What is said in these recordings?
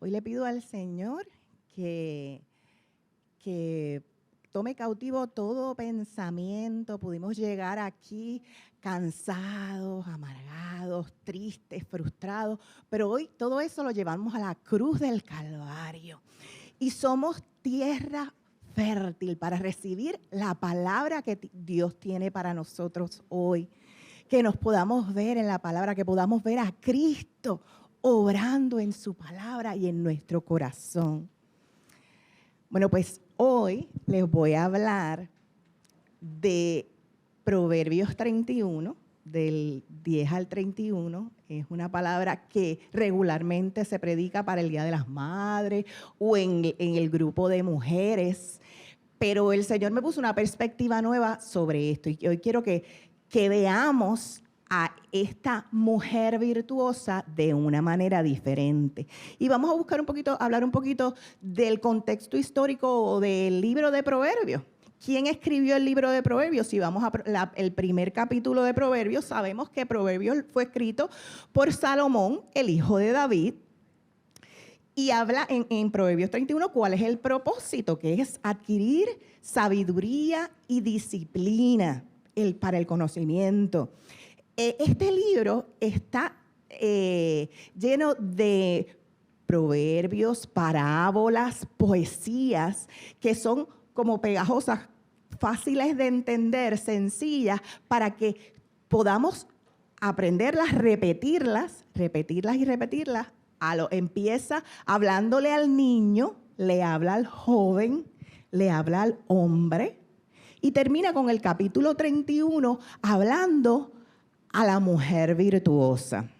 Hoy le pido al Señor que tome cautivo todo pensamiento. Pudimos llegar aquí cansados, amargados, tristes, frustrados, pero hoy todo eso lo llevamos a la cruz del Calvario. Y somos tierra fértil para recibir la palabra que Dios tiene para nosotros hoy. Que nos podamos ver en la palabra, que podamos ver a Cristo obrando en su palabra y en nuestro corazón. Bueno, pues hoy les voy a hablar de Proverbios 31, del 10 al 31. Es una palabra que regularmente se predica para el Día de las Madres o en el grupo de mujeres. Pero el Señor me puso una perspectiva nueva sobre esto y hoy quiero que veamos a esta mujer virtuosa de una manera diferente. Y vamos a buscar hablar un poquito del contexto histórico del libro de Proverbios. ¿Quién escribió el libro de Proverbios? Si vamos el primer capítulo de Proverbios, sabemos que Proverbios fue escrito por Salomón, el hijo de David, y habla en Proverbios 31 cuál es el propósito, que es adquirir sabiduría y disciplina para el conocimiento. Este libro está lleno de proverbios, parábolas, poesías, que son como pegajosas, fáciles de entender, sencillas, para que podamos aprenderlas, repetirlas y repetirlas. Empieza hablándole al niño, le habla al joven, le habla al hombre y termina con el capítulo 31 hablando a la mujer virtuosa.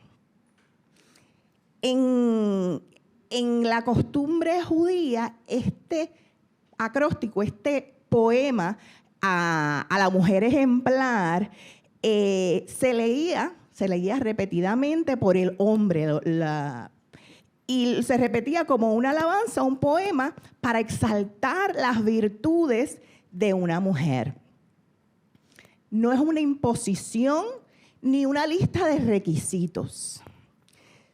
En la costumbre judía, este acróstico, este poema a la mujer ejemplar, se leía repetidamente por el hombre y se repetía como una alabanza, un poema para exaltar las virtudes de una mujer. No es una imposición ni una lista de requisitos,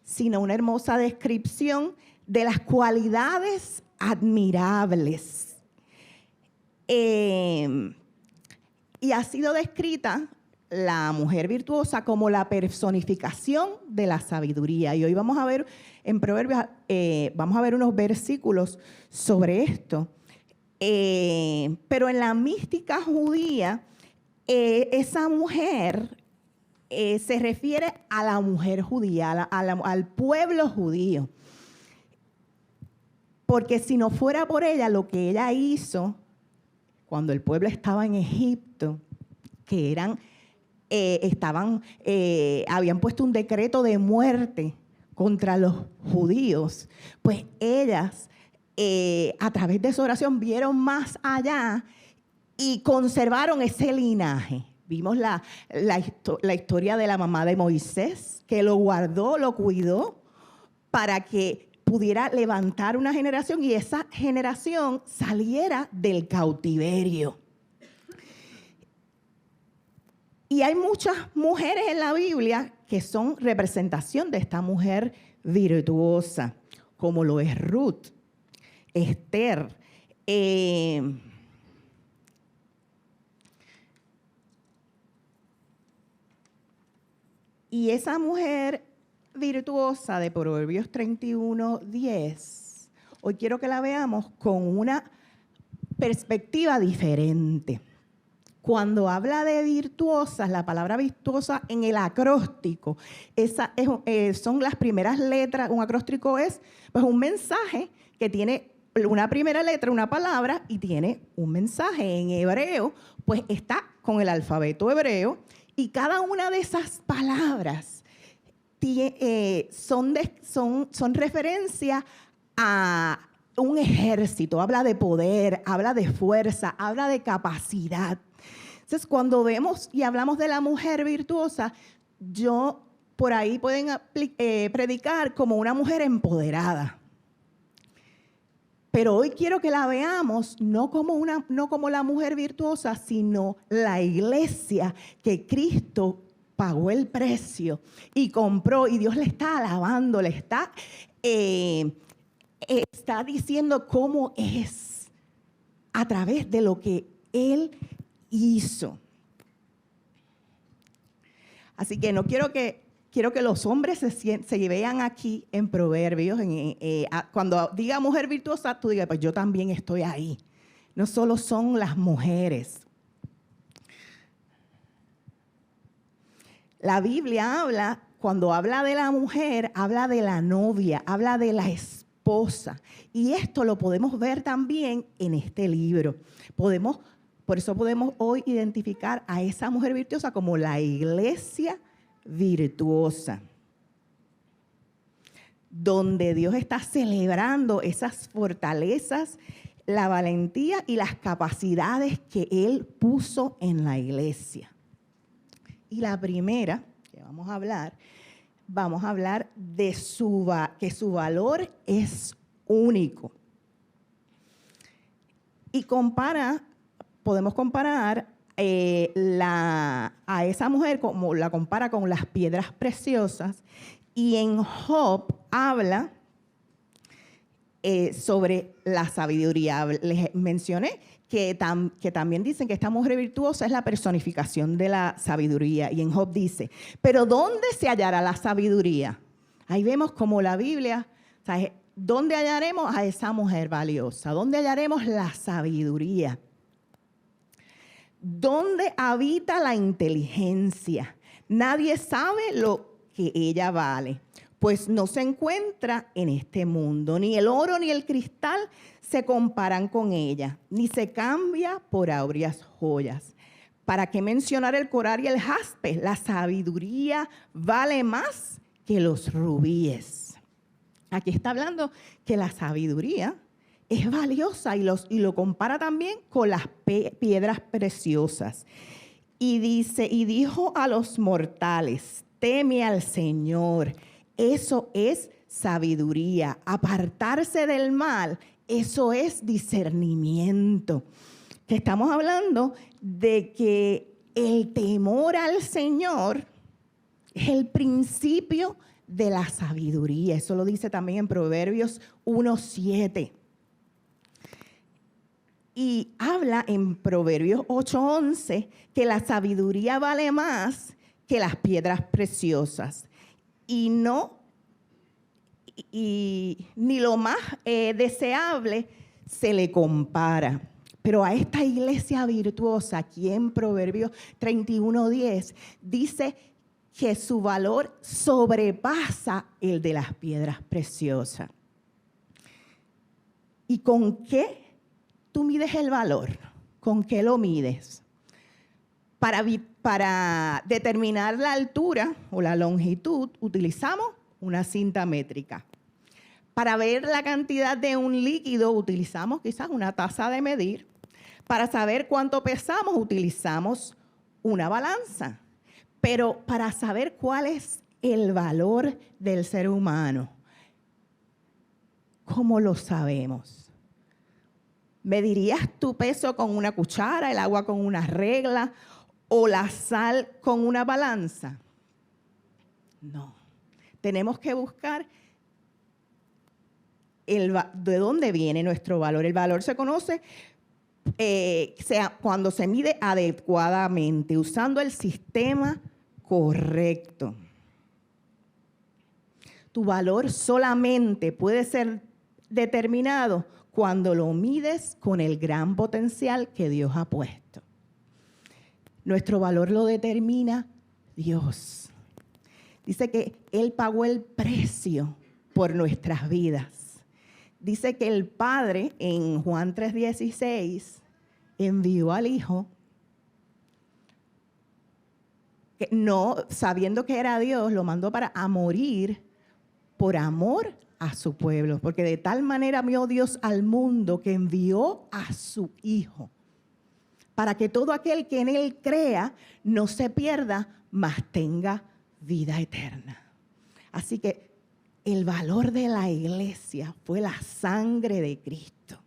sino una hermosa descripción de las cualidades admirables. Y ha sido descrita la mujer virtuosa como la personificación de la sabiduría. Y hoy vamos a ver en Proverbios, vamos a ver unos versículos sobre esto. Pero en la mística judía, esa mujer se refiere a la mujer judía, al pueblo judío. Porque si no fuera por ella, lo que ella hizo cuando el pueblo estaba en Egipto, que habían puesto un decreto de muerte contra los judíos, pues ellas, a través de su oración, vieron más allá y conservaron ese linaje. Vimos la historia de la mamá de Moisés, que lo guardó, lo cuidó, para que pudiera levantar una generación y esa generación saliera del cautiverio. Y hay muchas mujeres en la Biblia que son representación de esta mujer virtuosa, como lo es Ruth, Esther, y esa mujer virtuosa de Proverbios 31:10, hoy quiero que la veamos con una perspectiva diferente. Cuando habla de virtuosas, la palabra virtuosa en el acróstico, son las primeras letras. Un acróstico es pues, un mensaje que tiene una primera letra, una palabra, y tiene un mensaje. En hebreo, pues está con el alfabeto hebreo, y cada una de esas palabras son referencia a un ejército, habla de poder, habla de fuerza, habla de capacidad. Entonces, cuando vemos y hablamos de la mujer virtuosa, por ahí pueden predicar como una mujer empoderada. Pero hoy quiero que la veamos no como la mujer virtuosa, sino la iglesia que Cristo pagó el precio y compró, y Dios le está alabando, le está está diciendo cómo es a través de lo que Él hizo. Así que quiero que los hombres se vean aquí en Proverbios. Cuando diga mujer virtuosa, tú digas, pues yo también estoy ahí. No solo son las mujeres. La Biblia cuando habla de la mujer, habla de la novia, habla de la esposa. Y esto lo podemos ver también en este libro. Por eso podemos hoy identificar a esa mujer virtuosa como la iglesia virtuosa, donde Dios está celebrando esas fortalezas, la valentía y las capacidades que Él puso en la iglesia. Y la primera que vamos a hablar de que su valor es único. Y podemos comparar a esa mujer como la compara con las piedras preciosas, y en Job habla sobre la sabiduría. Les mencioné que también dicen que esta mujer virtuosa es la personificación de la sabiduría, y en Job dice, pero ¿dónde se hallará la sabiduría? Ahí vemos como la Biblia, ¿dónde hallaremos a esa mujer valiosa? ¿Dónde hallaremos la sabiduría? ¿Dónde habita la inteligencia? Nadie sabe lo que ella vale, pues no se encuentra en este mundo. Ni el oro ni el cristal se comparan con ella, ni se cambia por áureas joyas. ¿Para qué mencionar el coral y el jaspe? La sabiduría vale más que los rubíes. Aquí está hablando que la sabiduría es valiosa y lo compara también con las piedras preciosas. Y dijo a los mortales, teme al Señor. Eso es sabiduría. Apartarse del mal, eso es discernimiento. Que estamos hablando de que el temor al Señor es el principio de la sabiduría. Eso lo dice también en Proverbios 1:7. Y habla en Proverbios 8:11 que la sabiduría vale más que las piedras preciosas. Y ni lo más deseable se le compara. Pero a esta iglesia virtuosa, aquí en Proverbios 31:10, dice que su valor sobrepasa el de las piedras preciosas. ¿Y con qué tú mides el valor? ¿Con qué lo mides? Para determinar la altura o la longitud, utilizamos una cinta métrica. Para ver la cantidad de un líquido, utilizamos quizás una taza de medir. Para saber cuánto pesamos, utilizamos una balanza. Pero para saber cuál es el valor del ser humano, ¿cómo lo sabemos? ¿Medirías tu peso con una cuchara, el agua con una regla o la sal con una balanza? No. Tenemos que buscar de dónde viene nuestro valor. El valor se conoce cuando se mide adecuadamente, usando el sistema correcto. Tu valor solamente puede ser determinado cuando lo mides con el gran potencial que Dios ha puesto. Nuestro valor lo determina Dios. Dice que Él pagó el precio por nuestras vidas. Dice que el Padre, en Juan 3:16, envió al Hijo, que no, sabiendo que era Dios, lo mandó a morir por amor a su pueblo. Porque de tal manera amó Dios al mundo que envió a su Hijo, para que todo aquel que en Él crea no se pierda, mas tenga vida eterna. Así que el valor de la iglesia fue la sangre de Cristo.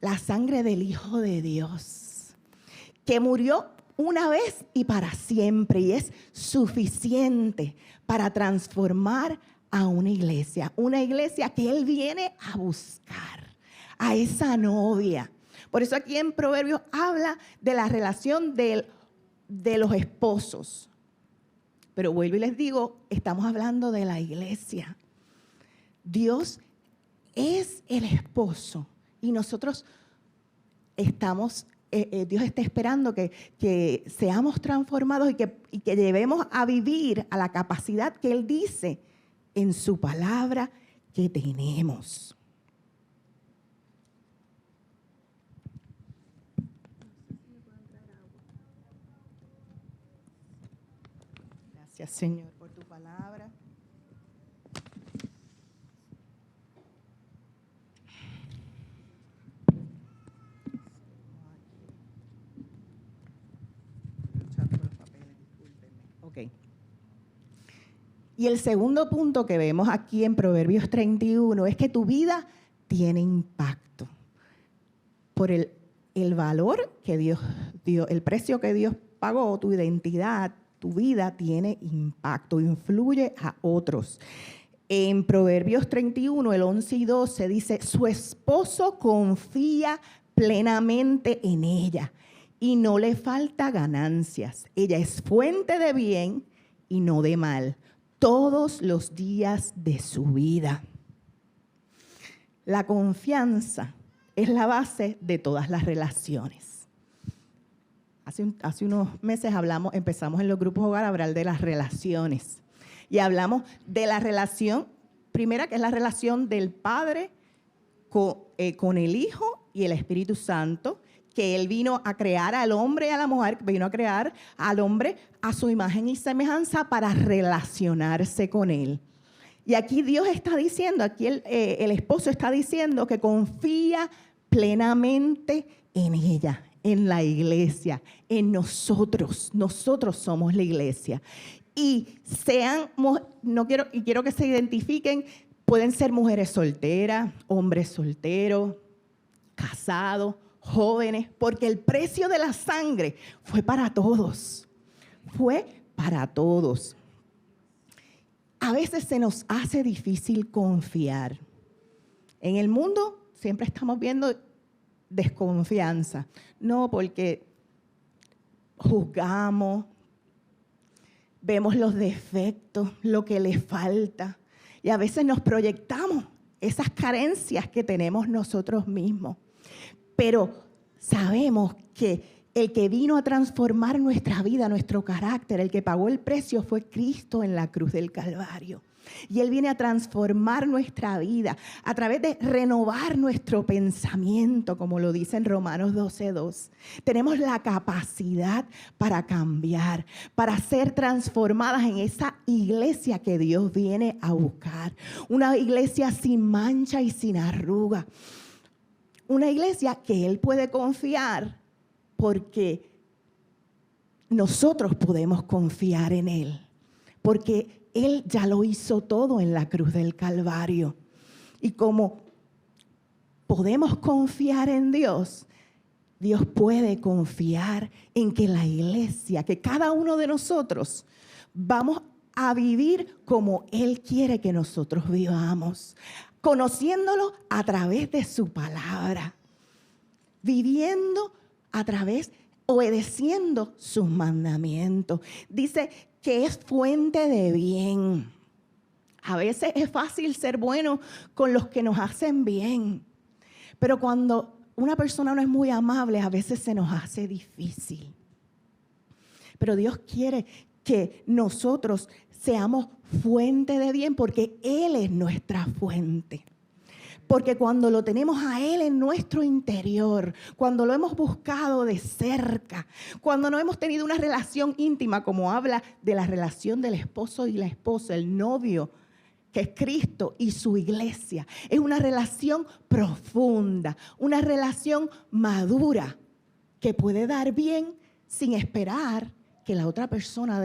La sangre del Hijo de Dios, que murió una vez y para siempre, y es suficiente para transformar a una iglesia que Él viene a buscar, a esa novia. Por eso aquí en Proverbios habla de la relación de los esposos. Pero vuelvo y les digo, estamos hablando de la iglesia. Dios es el esposo y nosotros estamos, Dios está esperando que seamos transformados y que llevemos a vivir a la capacidad que Él dice en su palabra que tenemos. Gracias, Señor, por tu palabra. Okay. Y el segundo punto que vemos aquí en Proverbios 31 es que tu vida tiene impacto por el valor que Dios dio, el precio que Dios pagó, tu identidad, tu vida tiene impacto, influye a otros. En Proverbios 31, el 11 y 12 dice, su esposo confía plenamente en ella y no le falta ganancias. Ella es fuente de bien y no de mal todos los días de su vida. La confianza es la base de todas las relaciones. Hace unos meses empezamos en los grupos Hogar a hablar de las relaciones. Y hablamos de la relación, primera que es la relación del Padre con el Hijo y el Espíritu Santo, que Él vino a crear al hombre y a la mujer, vino a crear al hombre a su imagen y semejanza para relacionarse con Él. Y aquí Dios está diciendo, aquí el esposo está diciendo que confía plenamente en ella, en la iglesia, en nosotros. Nosotros somos la iglesia. Y quiero que se identifiquen, pueden ser mujeres solteras, hombres solteros, casados, jóvenes, porque el precio de la sangre fue para todos. Fue para todos. A veces se nos hace difícil confiar. En el mundo siempre estamos viendo desconfianza. No, porque juzgamos, vemos los defectos, lo que le falta. Y a veces nos proyectamos esas carencias que tenemos nosotros mismos. Pero sabemos que el que vino a transformar nuestra vida, nuestro carácter, el que pagó el precio fue Cristo en la cruz del Calvario. Y Él viene a transformar nuestra vida a través de renovar nuestro pensamiento, como lo dice en Romanos 12:2. Tenemos la capacidad para cambiar, para ser transformadas en esa iglesia que Dios viene a buscar. Una iglesia sin mancha y sin arruga. Una iglesia que Él puede confiar porque nosotros podemos confiar en Él. Porque Él ya lo hizo todo en la cruz del Calvario. Y como podemos confiar en Dios, Dios puede confiar en que la iglesia, que cada uno de nosotros vamos a vivir como Él quiere que nosotros vivamos, conociéndolo a través de su palabra, viviendo a través, obedeciendo sus mandamientos. Dice que es fuente de bien. A veces es fácil ser bueno con los que nos hacen bien, pero cuando una persona no es muy amable, a veces se nos hace difícil. Pero Dios quiere que nosotros seamos fuente de bien porque Él es nuestra fuente. Porque cuando lo tenemos a Él en nuestro interior, cuando lo hemos buscado de cerca, cuando no hemos tenido una relación íntima, como habla de la relación del esposo y la esposa, el novio, que es Cristo y su iglesia, es una relación profunda, una relación madura, que puede dar bien sin esperar que la otra persona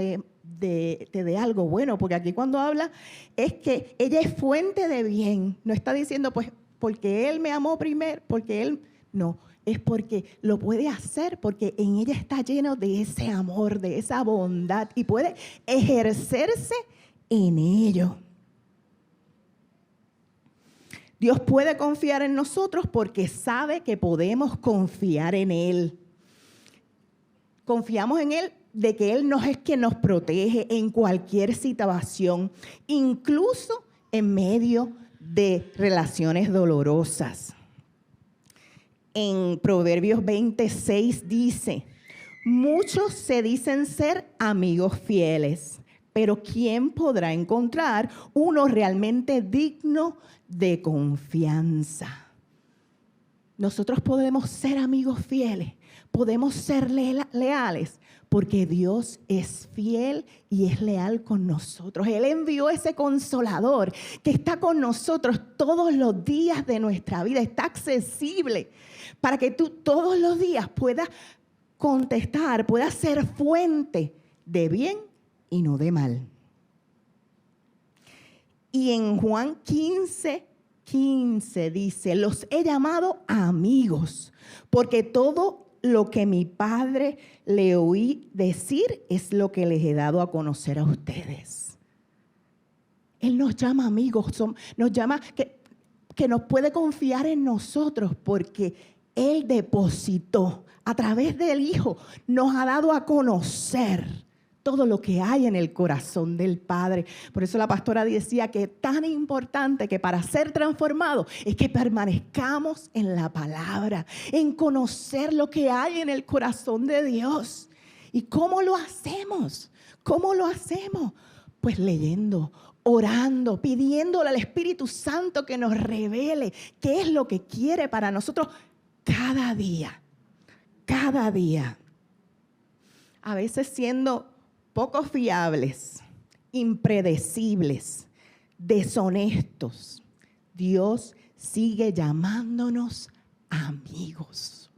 te dé algo bueno, porque aquí cuando habla es que ella es fuente de bien. No está diciendo pues porque Él me amó primero, porque Él, no, es porque lo puede hacer, porque en ella está lleno de ese amor, de esa bondad y puede ejercerse en ello. Dios puede confiar en nosotros porque sabe que podemos confiar en Él. Confiamos en Él de que Él es quien nos protege en cualquier situación, incluso en medio de relaciones dolorosas. En Proverbios 26 dice: muchos se dicen ser amigos fieles, pero ¿quién podrá encontrar uno realmente digno de confianza? Nosotros podemos ser amigos fieles, podemos ser leales, porque Dios es fiel y es leal con nosotros. Él envió ese consolador que está con nosotros todos los días de nuestra vida. Está accesible para que tú todos los días puedas contestar, puedas ser fuente de bien y no de mal. Y en Juan 15 dice: los he llamado amigos, porque todo lo que mi Padre le oí decir es lo que les he dado a conocer a ustedes. Él nos llama amigos, nos llama que nos puede confiar en nosotros, porque Él depositó a través del Hijo, nos ha dado a conocer todo lo que hay en el corazón del Padre. Por eso la pastora decía que es tan importante que para ser transformados es que permanezcamos en la palabra, en conocer lo que hay en el corazón de Dios. ¿Y cómo lo hacemos? ¿Cómo lo hacemos? Pues leyendo, orando, pidiéndole al Espíritu Santo que nos revele qué es lo que quiere para nosotros cada día. Cada día. A veces siendo poco fiables, impredecibles, deshonestos, Dios sigue llamándonos amigos.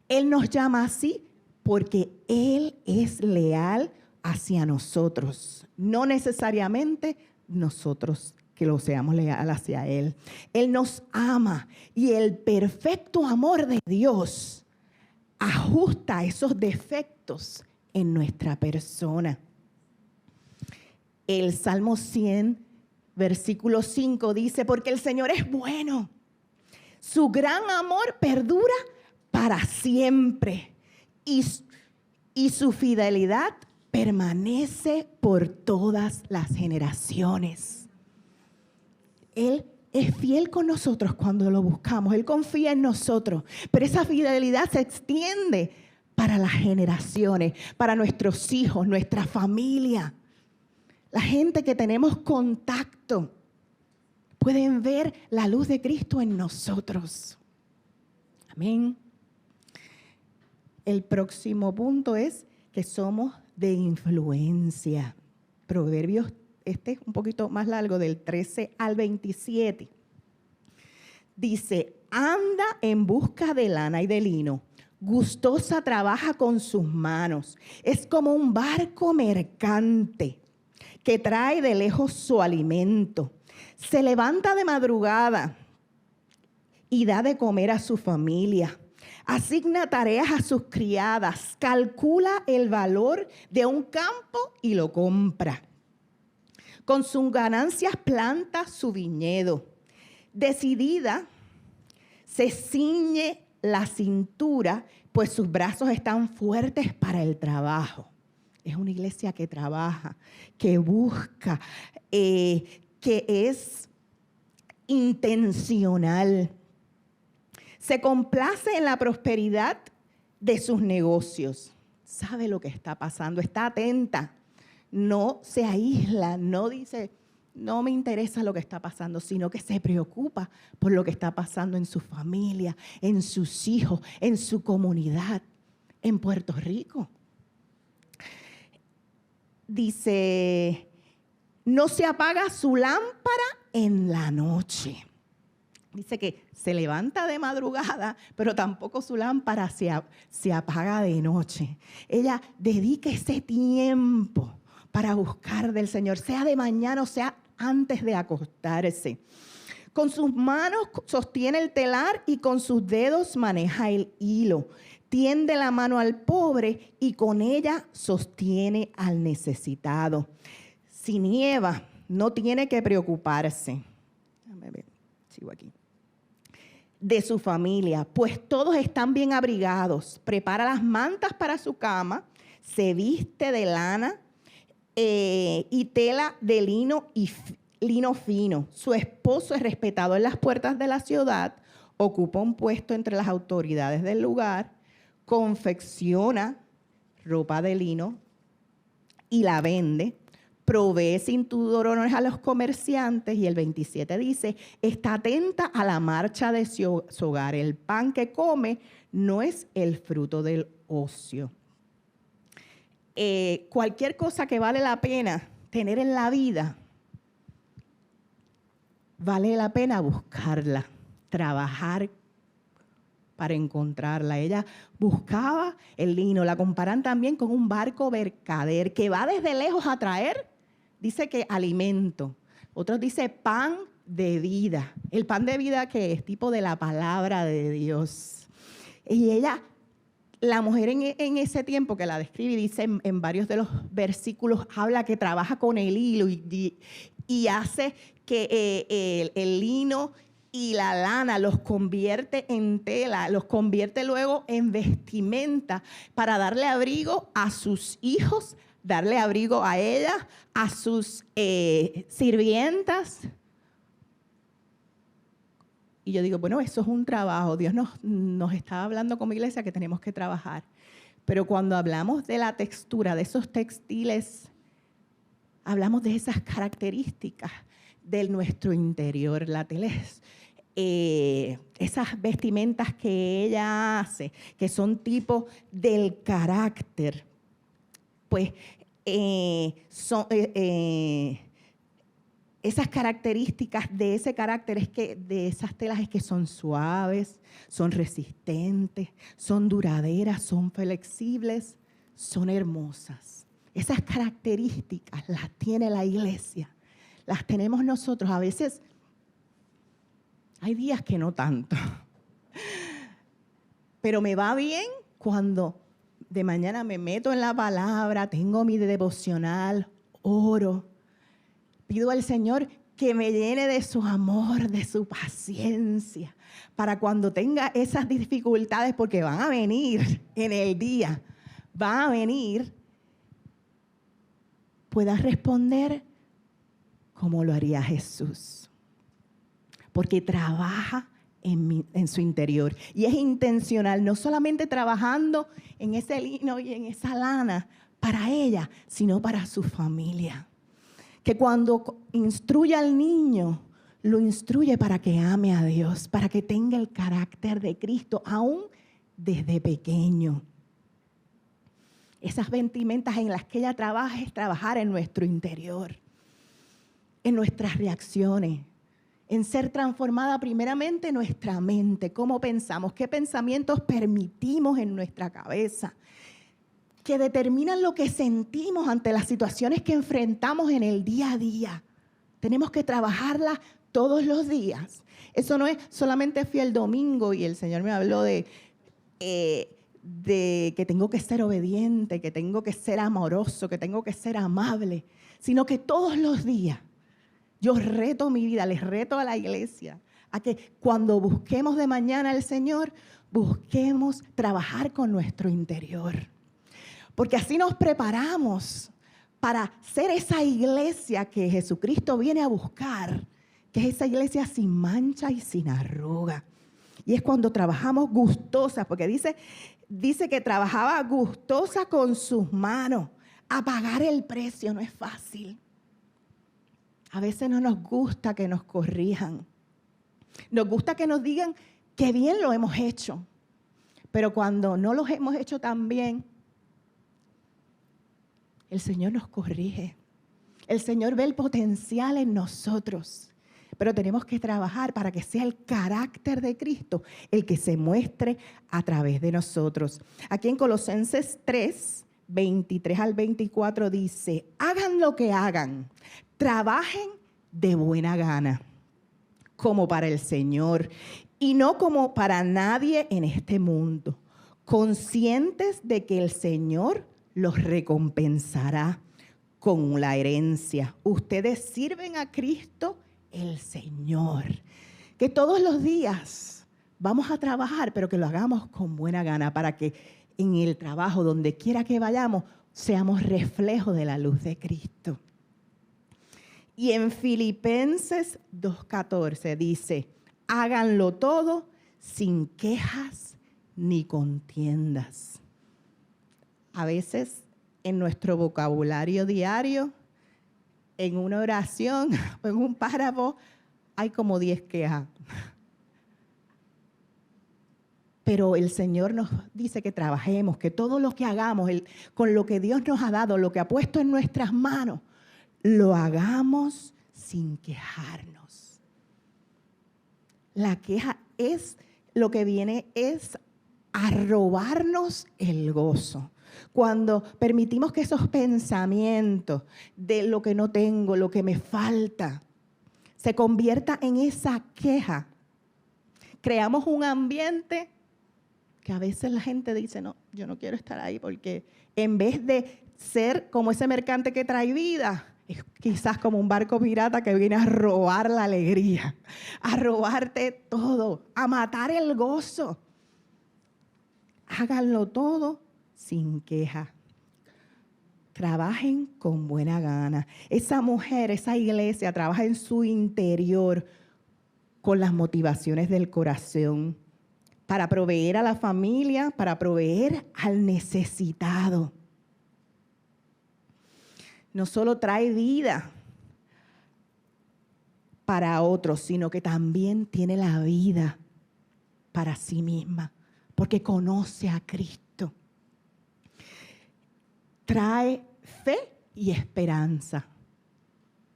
Él nos llama así porque Él es leal hacia nosotros, no necesariamente nosotros que lo seamos leal hacia Él. Él nos ama y el perfecto amor de Dios ajusta esos defectos en nuestra persona. El Salmo 100, versículo 5 dice: porque el Señor es bueno, su gran amor perdura para siempre y su fidelidad permanece por todas las generaciones. Él es fiel con nosotros cuando lo buscamos, Él confía en nosotros, pero esa fidelidad se extiende para las generaciones, para nuestros hijos, nuestra familia. La gente que tenemos contacto pueden ver la luz de Cristo en nosotros. Amén. El próximo punto es que somos de influencia. Proverbios, este es un poquito más largo, del 13 al 27. Dice: anda en busca de lana y de lino. Gustosa trabaja con sus manos. Es como un barco mercante que trae de lejos su alimento. Se levanta de madrugada y da de comer a su familia. Asigna tareas a sus criadas. Calcula el valor de un campo y lo compra. Con sus ganancias planta su viñedo. Decidida, se ciñe la cintura, pues sus brazos están fuertes para el trabajo. Es una iglesia que trabaja, que busca, que es intencional. Se complace en la prosperidad de sus negocios. Sabe lo que está pasando, está atenta. No se aísla, no dice: no me interesa lo que está pasando, sino que se preocupa por lo que está pasando en su familia, en sus hijos, en su comunidad, en Puerto Rico. Dice: no se apaga su lámpara en la noche. Dice que se levanta de madrugada, pero tampoco su lámpara se apaga de noche. Ella dedica ese tiempo para buscar del Señor, sea de mañana o sea antes de acostarse. Con sus manos sostiene el telar y con sus dedos maneja el hilo. Tiende la mano al pobre y con ella sostiene al necesitado. Si nieva, no tiene que preocuparse. Sigo aquí. De su familia, pues todos están bien abrigados. Prepara las mantas para su cama, se viste de lana y tela de lino fino. Su esposo es respetado en las puertas de la ciudad, ocupa un puesto entre las autoridades del lugar, confecciona ropa de lino y la vende, provee cinturones a los comerciantes, y el 27 dice, está atenta a la marcha de su hogar. El pan que come no es el fruto del ocio. Cualquier cosa que vale la pena tener en la vida, vale la pena buscarla, trabajar para encontrarla. Ella buscaba el lino. La comparan también con un barco mercader que va desde lejos a traer, dice que alimento. Otros dice pan de vida. El pan de vida que es tipo de la palabra de Dios. Y ella, la mujer en ese tiempo que la describe y dice en varios de los versículos, habla que trabaja con el hilo y hace que el lino y la lana los convierte en tela, los convierte luego en vestimenta para darle abrigo a sus hijos, darle abrigo a ella, a sus sirvientas. Y yo digo, bueno, eso es un trabajo. Dios nos está hablando como iglesia que tenemos que trabajar. Pero cuando hablamos de la textura, de esos textiles, hablamos de esas características de nuestro interior. La tela es esas vestimentas que ella hace, que son tipo del carácter, pues son esas características de ese carácter, es que de esas telas es que son suaves, son resistentes, son duraderas, son flexibles, son hermosas. Esas características las tiene la iglesia, las tenemos nosotros. A veces hay días que no tanto, pero me va bien cuando de mañana me meto en la palabra, tengo mi devocional, oro, pido al Señor que me llene de su amor, de su paciencia, para cuando tenga esas dificultades, porque van a venir en el día, van a venir, pueda responder como lo haría Jesús. Porque trabaja en su interior. Y es intencional, no solamente trabajando en ese lino y en esa lana para ella, sino para su familia. Que cuando instruye al niño, lo instruye para que ame a Dios, para que tenga el carácter de Cristo, aún desde pequeño. Esas vestimentas en las que ella trabaja es trabajar en nuestro interior, en nuestras reacciones, en ser transformada primeramente nuestra mente, cómo pensamos, qué pensamientos permitimos en nuestra cabeza, que determinan lo que sentimos ante las situaciones que enfrentamos en el día a día. Tenemos que trabajarlas todos los días. Eso no es solamente fui el domingo y el Señor me habló de que tengo que ser obediente, que tengo que ser amoroso, que tengo que ser amable, sino que todos los días yo reto mi vida, les reto a la iglesia a que cuando busquemos de mañana al Señor, busquemos trabajar con nuestro interior. Porque así nos preparamos para ser esa iglesia que Jesucristo viene a buscar, que es esa iglesia sin mancha y sin arruga. Y es cuando trabajamos gustosas, porque dice que trabajaba gustosa con sus manos. A pagar el precio no es fácil. A veces no nos gusta que nos corrijan. Nos gusta que nos digan que bien lo hemos hecho. Pero cuando no lo hemos hecho tan bien, el Señor nos corrige. El Señor ve el potencial en nosotros. Pero tenemos que trabajar para que sea el carácter de Cristo el que se muestre a través de nosotros. Aquí en Colosenses 3, 23 al 24 dice, hagan lo que hagan, trabajen de buena gana, como para el Señor y no como para nadie en este mundo, conscientes de que el Señor los recompensará con la herencia. Ustedes sirven a Cristo el Señor. que todos los días vamos a trabajar, pero que lo hagamos con buena gana para que en el trabajo, donde quiera que vayamos, seamos reflejo de la luz de Cristo. Y en Filipenses 2:14 dice, háganlo todo sin quejas ni contiendas. A veces en nuestro vocabulario diario, en una oración, en un párrafo, hay como 10 quejas. Pero el Señor nos dice que trabajemos, que todo lo que hagamos, con lo que Dios nos ha dado, lo que ha puesto en nuestras manos, lo hagamos sin quejarnos. La queja es lo que viene es a robarnos el gozo. Cuando permitimos que esos pensamientos de lo que no tengo, lo que me falta, se convierta en esa queja, creamos un ambiente que a veces la gente dice, no, yo no quiero estar ahí, porque en vez de ser como ese mercante que trae vida, es quizás como un barco pirata que viene a robar la alegría, a robarte todo, a matar el gozo. Háganlo todo sin queja. Trabajen con buena gana. Esa mujer, esa iglesia trabaja en su interior con las motivaciones del corazón para proveer a la familia, para proveer al necesitado. No solo trae vida para otros, sino que también tiene la vida para sí misma, porque conoce a Cristo. Trae fe y esperanza.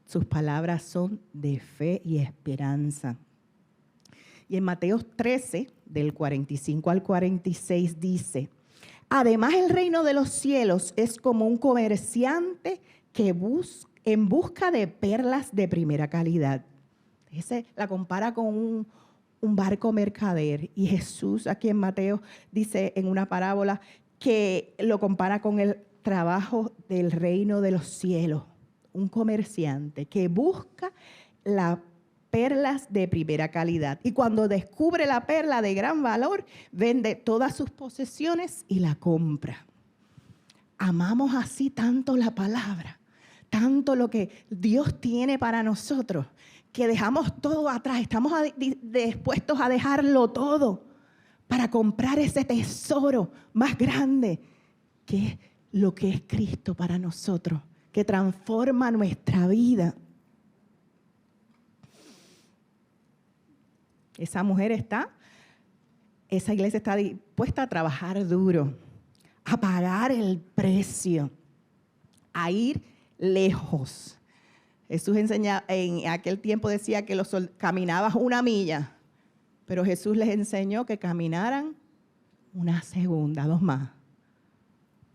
Sus palabras son de fe y esperanza. Y en Mateo 13, del 45 al 46 dice, además el reino de los cielos es como un comerciante que en busca de perlas de primera calidad. Ese la compara con un barco mercader. Y Jesús aquí en Mateo dice en una parábola que lo compara con el trabajo del reino de los cielos. Un comerciante que busca las perlas de primera calidad. Y cuando descubre la perla de gran valor, vende todas sus posesiones y la compra. Amamos así tanto la palabra, tanto lo que Dios tiene para nosotros, que dejamos todo atrás, estamos dispuestos a dejarlo todo para comprar ese tesoro más grande, que es lo que es Cristo para nosotros, que transforma nuestra vida. Esa iglesia está dispuesta a trabajar duro, a pagar el precio, a ir lejos. Jesús enseñaba, en aquel tiempo decía que caminabas 1 milla, pero Jesús les enseñó que caminaran 1 segunda, 2 más.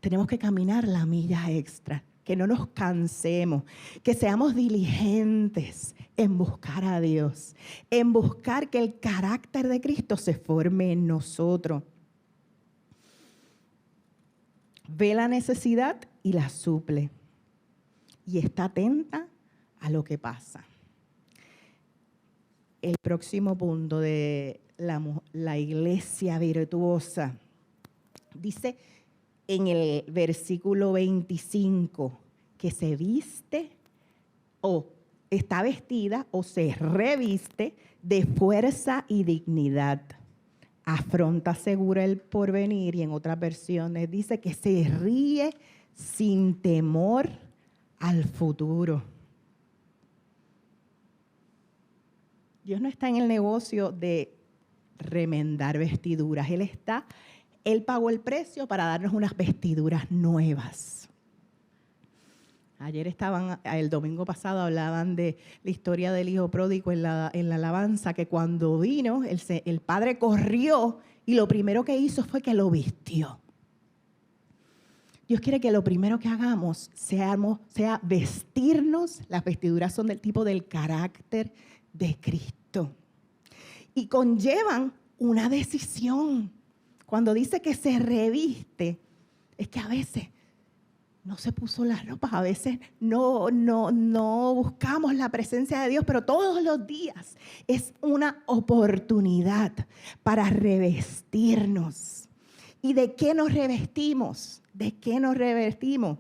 Tenemos que caminar la milla extra, que no nos cansemos, que seamos diligentes en buscar a Dios, en buscar que el carácter de Cristo se forme en nosotros. Ve la necesidad y la suple. Y está atenta a lo que pasa. El próximo punto de la iglesia virtuosa dice en el versículo 25 que se viste o está vestida o se reviste de fuerza y dignidad. Afronta segura el porvenir, y en otras versiones dice que se ríe sin temor al futuro. Dios no está en el negocio de remendar vestiduras. Él pagó el precio para darnos unas vestiduras nuevas. El domingo pasado hablaban de la historia del hijo pródigo en la alabanza, que cuando vino, el padre corrió y lo primero que hizo fue que lo vistió. Dios quiere que lo primero que hagamos sea vestirnos. Las vestiduras son del tipo del carácter de Cristo. Y conllevan una decisión. Cuando dice que se reviste, es que a veces no se puso las ropas. A veces no buscamos la presencia de Dios, pero todos los días es una oportunidad para revestirnos. ¿Y de qué nos revestimos? ¿De qué nos revestimos?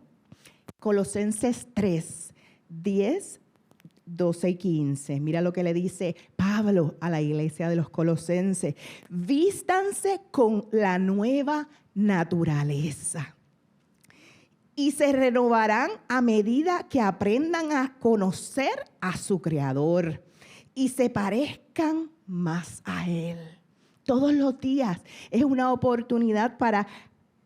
Colosenses 3, 10, 12 y 15. Mira lo que le dice Pablo a la iglesia de los Colosenses. Vístanse con la nueva naturaleza y se renovarán a medida que aprendan a conocer a su Creador y se parezcan más a Él. Todos los días es una oportunidad para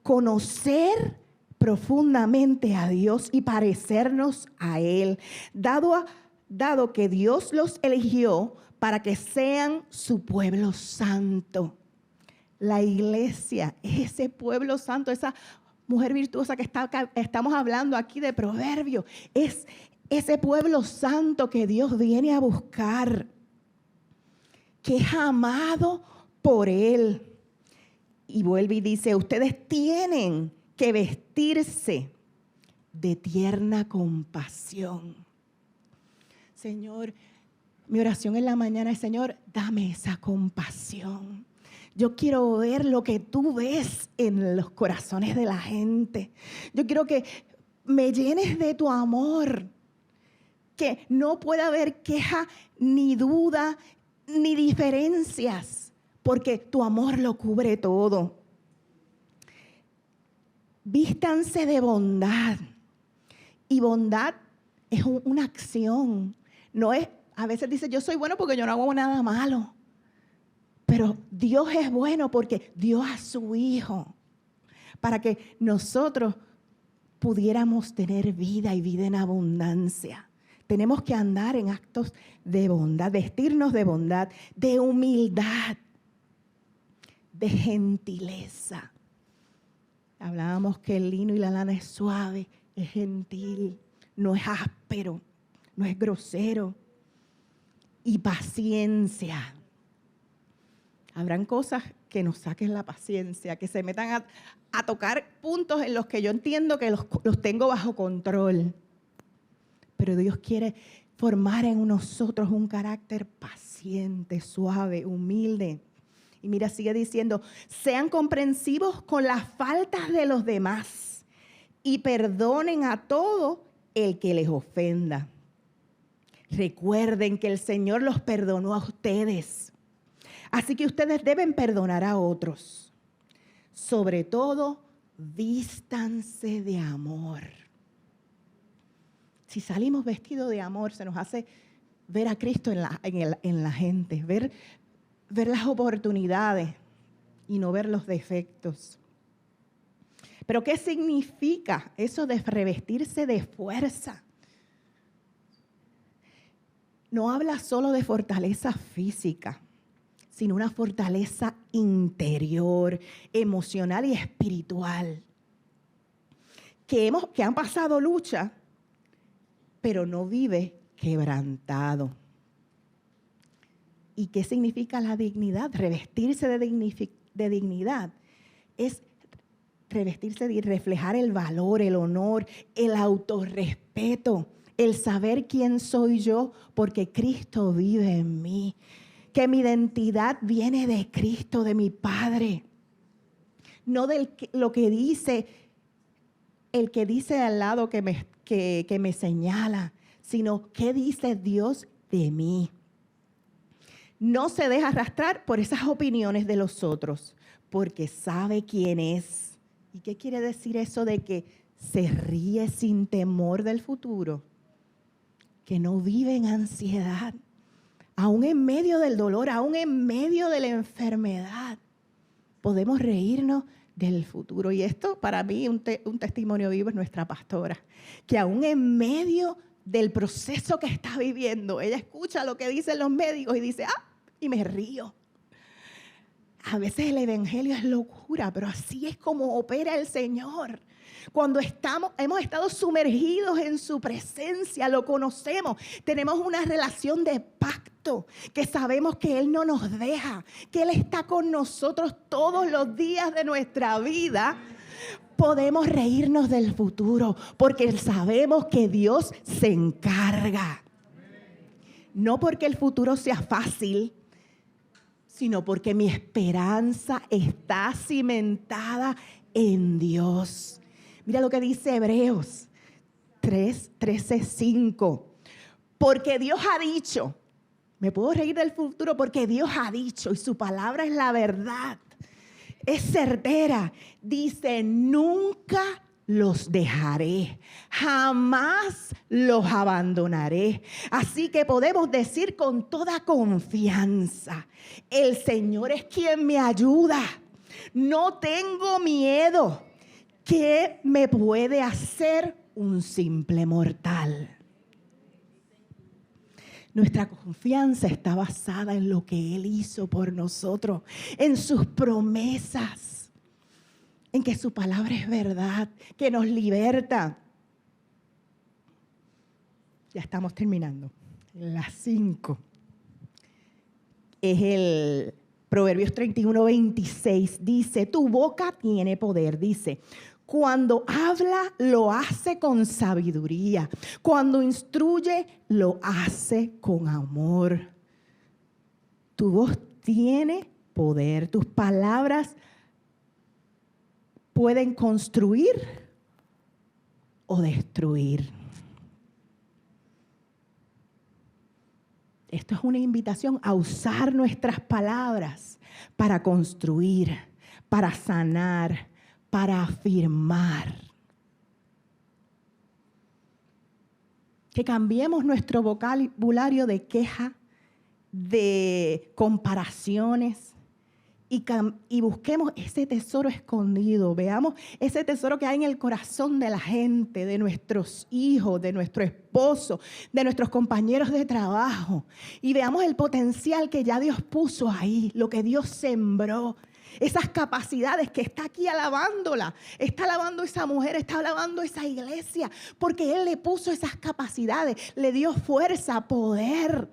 conocer profundamente a Dios y parecernos a Él, dado que Dios los eligió para que sean su pueblo santo. La iglesia es ese pueblo santo, esa mujer virtuosa que estamos hablando aquí de Proverbios, es ese pueblo santo que Dios viene a buscar, que es amado por Él. Y vuelve y dice, ustedes tienen que vestirse de tierna compasión. Señor, mi oración en la mañana es, Señor, dame esa compasión. Yo quiero ver lo que tú ves en los corazones de la gente. Yo quiero que me llenes de tu amor, que no pueda haber queja, ni duda, ni diferencias, porque tu amor lo cubre todo. Vístanse de bondad. Y bondad es una acción. No es, a veces dice, yo soy bueno porque yo no hago nada malo. Pero Dios es bueno porque dio a su Hijo para que nosotros pudiéramos tener vida y vida en abundancia. Tenemos que andar en actos de bondad, vestirnos de bondad, de humildad, de gentileza. Hablábamos que el lino y la lana es suave, es gentil, no es áspero, no es grosero. Y paciencia. Habrán cosas que nos saquen la paciencia, que se metan a tocar puntos en los que yo entiendo que los tengo bajo control. Pero Dios quiere formar en nosotros un carácter paciente, suave, humilde. Y mira, sigue diciendo, sean comprensivos con las faltas de los demás y perdonen a todo el que les ofenda. Recuerden que el Señor los perdonó a ustedes. Así que ustedes deben perdonar a otros. Sobre todo, vístanse de amor. Si salimos vestidos de amor, se nos hace ver a Cristo en la gente, ver las oportunidades y no ver los defectos. Pero ¿qué significa eso de revestirse de fuerza? No habla solo de fortaleza física, sino una fortaleza interior, emocional y espiritual. Que han pasado lucha, pero no vive quebrantado. ¿Y qué significa la dignidad? Revestirse de dignidad es revestirse y reflejar el valor, el honor, el autorrespeto, el saber quién soy yo porque Cristo vive en mí. Que mi identidad viene de Cristo, de mi Padre. No de lo que dice el que dice al lado que me señala, sino qué dice Dios de mí. No se deja arrastrar por esas opiniones de los otros, porque sabe quién es. ¿Y qué quiere decir eso de que se ríe sin temor del futuro? Que no vive en ansiedad, aún en medio del dolor, aún en medio de la enfermedad. Podemos reírnos del futuro. Y esto para mí un testimonio vivo es nuestra pastora, que aún en medio del proceso que está viviendo, ella escucha lo que dicen los médicos y dice, y me río. A veces el evangelio es locura, pero así es como opera el Señor. Cuando hemos estado sumergidos en su presencia, lo conocemos, tenemos una relación de pacto, que sabemos que Él no nos deja, que Él está con nosotros todos los días de nuestra vida Podemos reírnos del futuro porque sabemos que Dios se encarga. No porque el futuro sea fácil, sino porque mi esperanza está cimentada en Dios. Mira lo que dice Hebreos 13:5. Porque Dios ha dicho, me puedo reír del futuro porque Dios ha dicho y su palabra es la verdad. Es certera. Dice, nunca los dejaré, jamás los abandonaré. Así que podemos decir con toda confianza, el Señor es quien me ayuda. No tengo miedo. ¿Qué me puede hacer un simple mortal? Nuestra confianza está basada en lo que Él hizo por nosotros, en sus promesas, en que su palabra es verdad, que nos liberta. Ya estamos terminando. Las 5. Es el Proverbios 31:26. Dice, tu boca tiene poder, dice. Cuando habla, lo hace con sabiduría. Cuando instruye, lo hace con amor. Tu voz tiene poder. Tus palabras pueden construir o destruir. Esto es una invitación a usar nuestras palabras para construir, para sanar, para afirmar. Que cambiemos nuestro vocabulario de queja, de comparaciones y busquemos ese tesoro escondido. Veamos ese tesoro que hay en el corazón de la gente, de nuestros hijos, de nuestro esposo, de nuestros compañeros de trabajo. Y veamos el potencial que ya Dios puso ahí, lo que Dios sembró. Esas capacidades que está aquí alabándola, está alabando esa mujer, está alabando esa iglesia, porque Él le puso esas capacidades, le dio fuerza, poder,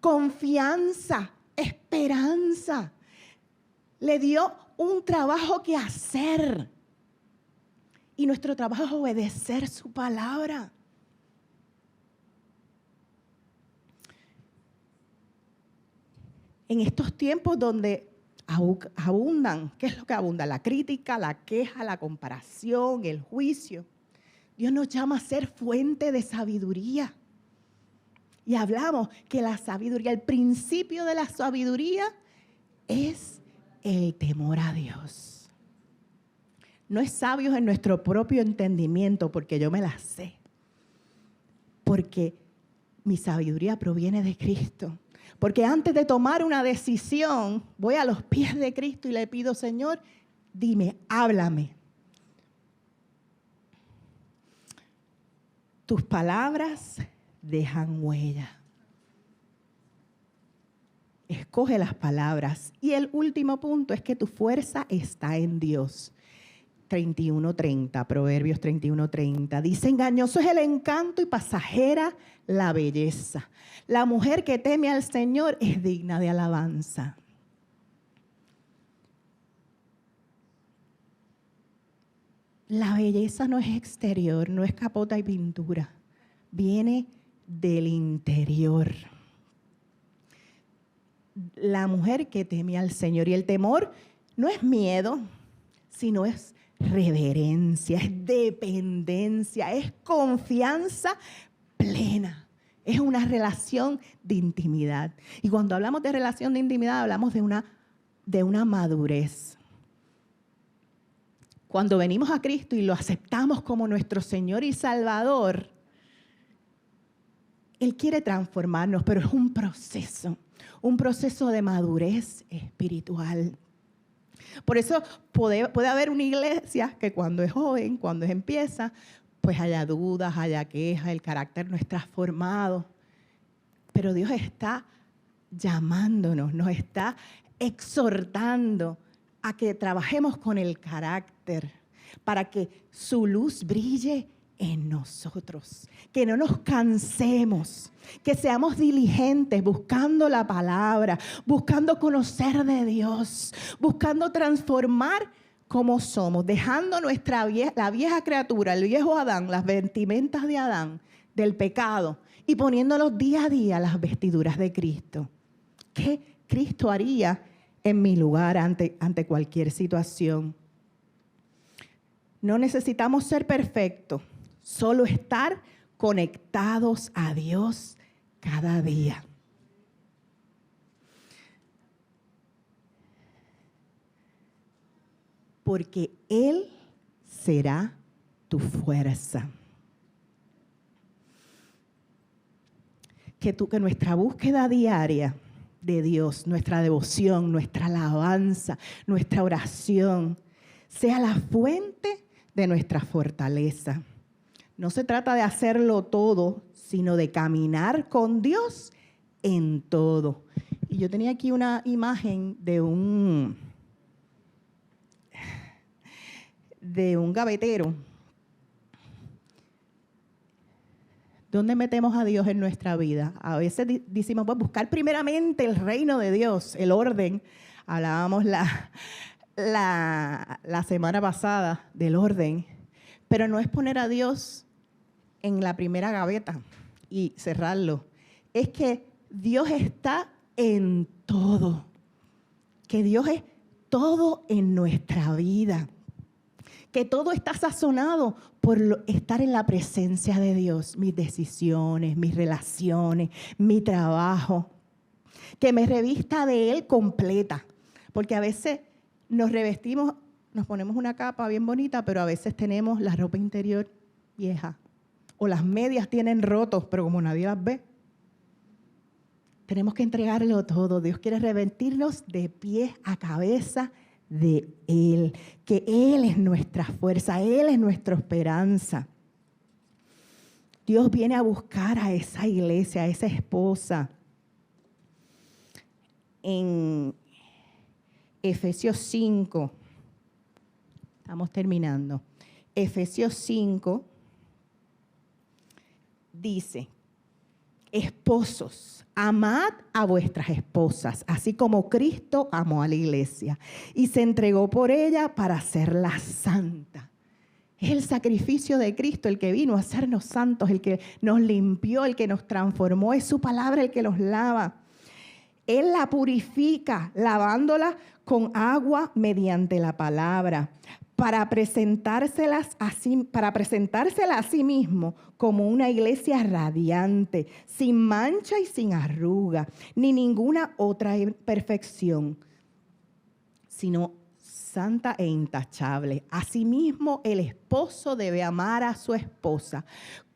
confianza, esperanza, le dio un trabajo que hacer. Y nuestro trabajo es obedecer su palabra. En estos tiempos donde abundan, ¿qué es lo que abunda? La crítica, la queja, la comparación, el juicio. Dios nos llama a ser fuente de sabiduría. Y hablamos que la sabiduría, el principio de la sabiduría es el temor a Dios. No es sabios en nuestro propio entendimiento, porque yo me la sé. Porque mi sabiduría proviene de Cristo. Porque antes de tomar una decisión, voy a los pies de Cristo y le pido, Señor, dime, háblame. Tus palabras dejan huella. Escoge las palabras. Y el último punto es que tu fuerza está en Dios. 31:30, Proverbios 31:30. Dice, engañoso es el encanto y pasajera la belleza. La mujer que teme al Señor es digna de alabanza. La belleza no es exterior, no es capota y pintura. Viene del interior. La mujer que teme al Señor. Y el temor no es miedo, sino es reverencia, es dependencia, es confianza plena. Es una relación de intimidad. Y cuando hablamos de relación de intimidad, hablamos de una madurez. Cuando venimos a Cristo y lo aceptamos como nuestro Señor y Salvador, Él quiere transformarnos, pero es un proceso de madurez espiritual. Por eso puede haber una iglesia que cuando es joven, cuando empieza, pues haya dudas, haya quejas, el carácter no está formado. Pero Dios está llamándonos, nos está exhortando a que trabajemos con el carácter para que su luz brille en nosotros, que no nos cansemos, que seamos diligentes buscando la palabra, buscando conocer de Dios, buscando transformar como somos, dejando la vieja criatura, el viejo Adán, las vestimentas de Adán, del pecado, y poniéndolos día a día las vestiduras de Cristo. ¿Qué Cristo haría en mi lugar ante cualquier situación? No necesitamos ser perfectos, solo estar conectados a Dios cada día. Porque Él será tu fuerza. Que nuestra búsqueda diaria de Dios, nuestra devoción, nuestra alabanza, nuestra oración, sea la fuente de nuestra fortaleza. No se trata de hacerlo todo, sino de caminar con Dios en todo. Y yo tenía aquí una imagen de un gavetero. ¿Dónde metemos a Dios en nuestra vida? A veces decimos, pues buscar primeramente el reino de Dios, el orden. Hablábamos la semana pasada del orden, pero no es poner a Dios en la primera gaveta y cerrarlo. Es que Dios está en todo, que Dios es todo en nuestra vida, que todo está sazonado por estar en la presencia de Dios, mis decisiones, mis relaciones, mi trabajo, que me revista de Él completa, porque a veces nos revestimos, nos ponemos una capa bien bonita, pero a veces tenemos la ropa interior vieja, o las medias tienen rotos, pero como nadie las ve, tenemos que entregarlo todo. Dios quiere revestirnos de pies a cabeza de Él, que Él es nuestra fuerza, Él es nuestra esperanza. Dios viene a buscar a esa iglesia, a esa esposa. En Efesios 5, estamos terminando, Efesios 5 dice: esposos, amad a vuestras esposas, así como Cristo amó a la iglesia y se entregó por ella para hacerla santa. Es el sacrificio de Cristo el que vino a hacernos santos, el que nos limpió, el que nos transformó. Es su palabra el que los lava. Él la purifica, lavándola con agua mediante la palabra, para presentársela a sí mismo como una iglesia radiante, sin mancha y sin arruga, ni ninguna otra imperfección, sino santa e intachable. Asimismo, el esposo debe amar a su esposa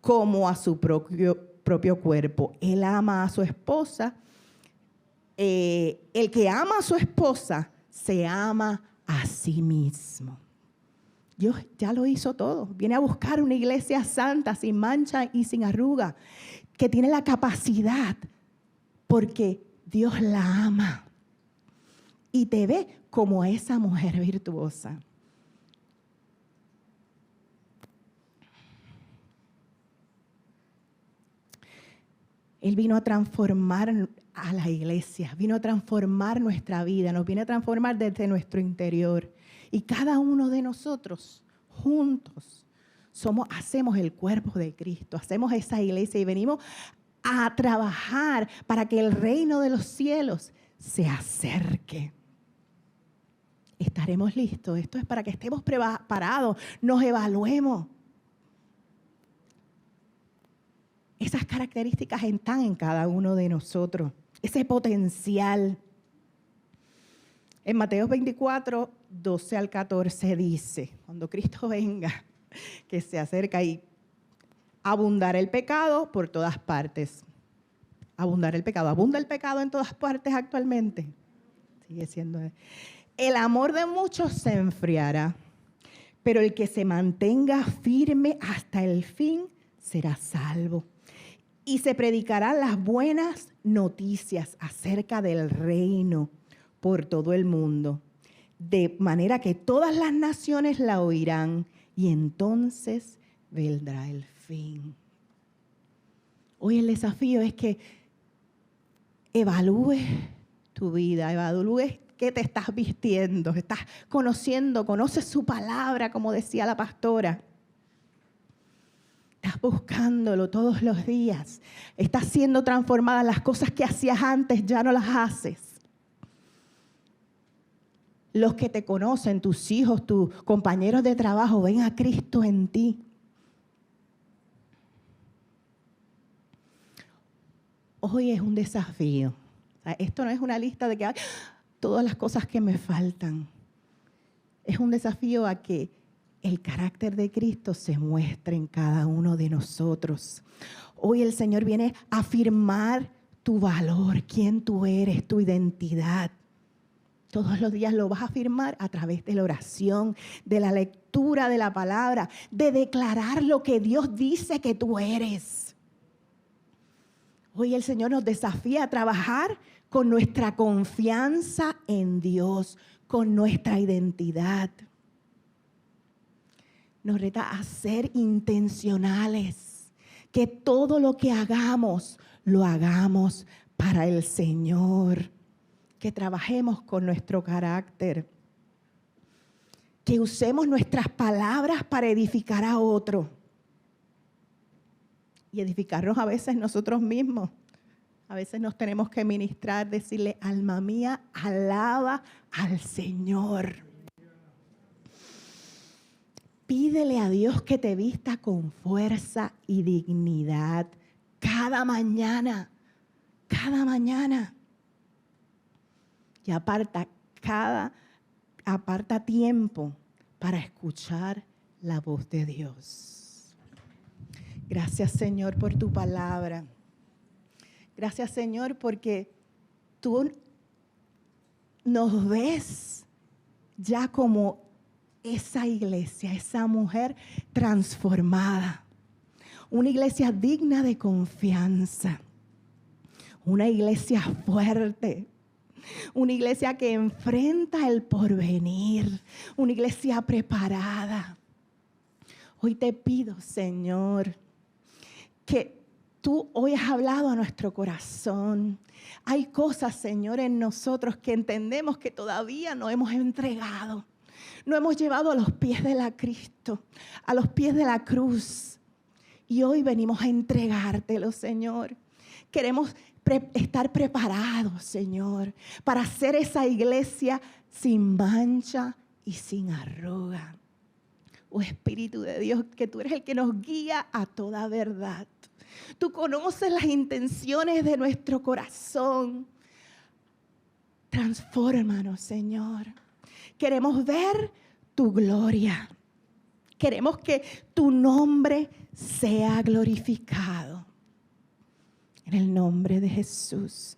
como a su propio cuerpo. Él ama a su esposa. El que ama a su esposa se ama a sí mismo. Dios ya lo hizo todo. Viene a buscar una iglesia santa, sin mancha y sin arruga, que tiene la capacidad, porque Dios la ama y te ve como esa mujer virtuosa. Él vino a transformar a la iglesia, vino a transformar nuestra vida, nos viene a transformar desde nuestro interior. Y cada uno de nosotros, juntos, hacemos el cuerpo de Cristo, hacemos esa iglesia y venimos a trabajar para que el reino de los cielos se acerque. ¿Estaremos listos? Esto es para que estemos preparados, nos evaluemos. Esas características están en cada uno de nosotros, ese potencial. En Mateo 24, 12 al 14 dice, cuando Cristo venga, que se acerca y abundará el pecado por todas partes. Abundará el pecado. ¿Abunda el pecado en todas partes actualmente? Sigue siendo. El amor de muchos se enfriará, pero el que se mantenga firme hasta el fin será salvo. Y se predicarán las buenas noticias acerca del reino por todo el mundo, de manera que todas las naciones la oirán y entonces vendrá el fin. Hoy el desafío es que evalúes tu vida, evalúes qué te estás vistiendo. Estás conociendo, conoces su palabra, como decía la pastora. Estás buscándolo todos los días. Estás siendo transformada. Las cosas que hacías antes ya no las haces. Los que te conocen, tus hijos, tus compañeros de trabajo, ven a Cristo en ti. Hoy es un desafío. Esto no es una lista de que hay todas las cosas que me faltan. Es un desafío a que el carácter de Cristo se muestre en cada uno de nosotros. Hoy el Señor viene a afirmar tu valor, quién tú eres, tu identidad. Todos los días lo vas a afirmar a través de la oración, de la lectura de la palabra, de declarar lo que Dios dice que tú eres. Hoy el Señor nos desafía a trabajar con nuestra confianza en Dios, con nuestra identidad. Nos reta a ser intencionales, que todo lo que hagamos, lo hagamos para el Señor. Que trabajemos con nuestro carácter. Que usemos nuestras palabras para edificar a otro. Y edificarnos a veces nosotros mismos. A veces nos tenemos que ministrar, decirle, alma mía, alaba al Señor. Pídele a Dios que te vista con fuerza y dignidad cada mañana, cada mañana. Y aparta tiempo para escuchar la voz de Dios. Gracias, Señor, por tu palabra. Gracias, Señor, porque tú nos ves ya como esa iglesia, esa mujer transformada. Una iglesia digna de confianza. Una iglesia fuerte. Una iglesia que enfrenta el porvenir. Una iglesia preparada. Hoy te pido, Señor, que tú hoy has hablado a nuestro corazón. Hay cosas, Señor, en nosotros que entendemos que todavía no hemos entregado. No hemos llevado a los pies de la Cristo, a los pies de la cruz. Y hoy venimos a entregártelo, Señor. Queremos estar preparados, Señor, para ser esa iglesia sin mancha y sin arruga. Oh Espíritu de Dios, que tú eres el que nos guía a toda verdad. Tú conoces las intenciones de nuestro corazón. Transfórmanos, Señor. Queremos ver tu gloria. Queremos que tu nombre sea glorificado. En el nombre de Jesús.